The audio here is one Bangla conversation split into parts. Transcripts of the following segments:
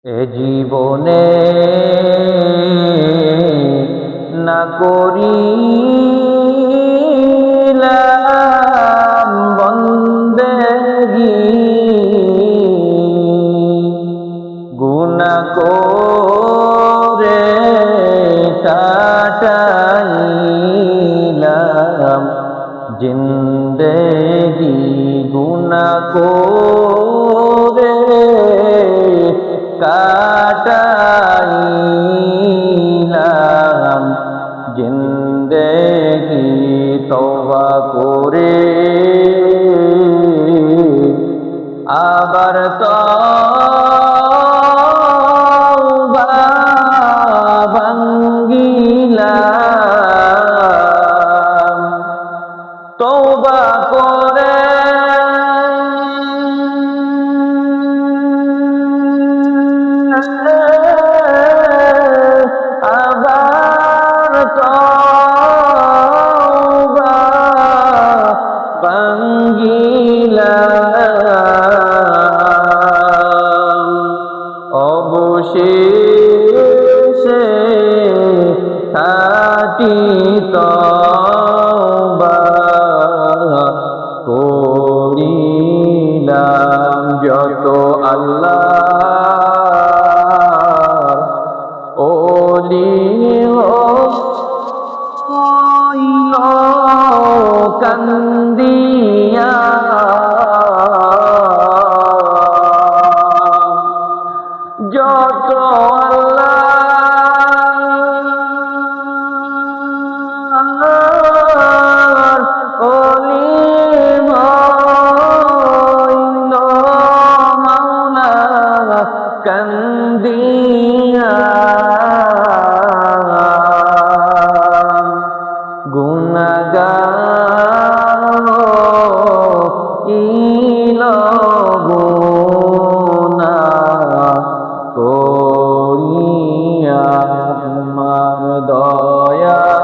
এ জীবনে না করিলাম বন্দেগি, গুনাহ করে কাটাইলাম জিন্দেগি, গুনাহ করে কাটাইলাম জিন্দেগি। তওবা করে আবার তওবা ভাঙ্গিলাম, তওবা করে আবার তওবা ভাঙ্গিলাম, অবশেষে খাঁটি তওবা করিলাম। যত আল্লাহর ওলি হইল কান্দিয়া, যত আল্লাহর ওলি হইল মাওলা কান্দিয়া, গুনাহগার ইল গুনাহ করিয়া, আমার দয়ার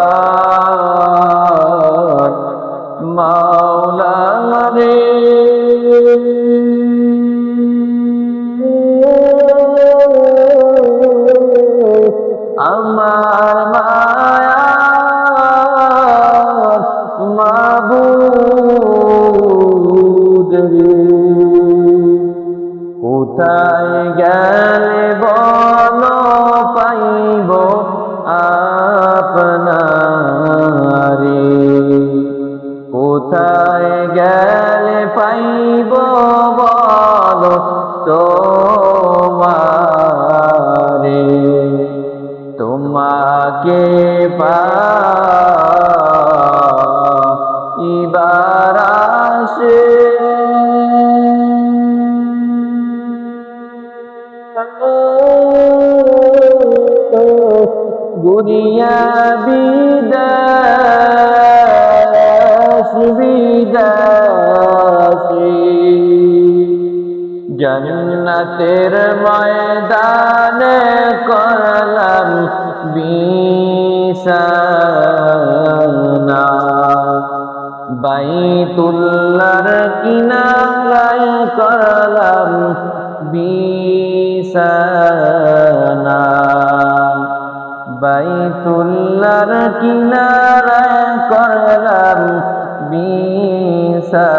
মাওলা রে, আমার মায়ার মাবুদ রে। কোথায় গেলে বলো পাইব আপনারে, কোথায় গেলে পাইব বলো তোমারে, তোমাকে পাইবার আশে গুরিয়া বিদেশ বিদেশি, জান্নাতের ময়দানে করলাম বিছানা, বাইতুল্লাহর কিনারায় করলাম বিছানা, বাইতুল্লাহর কিনারায় করলাম বিছানা।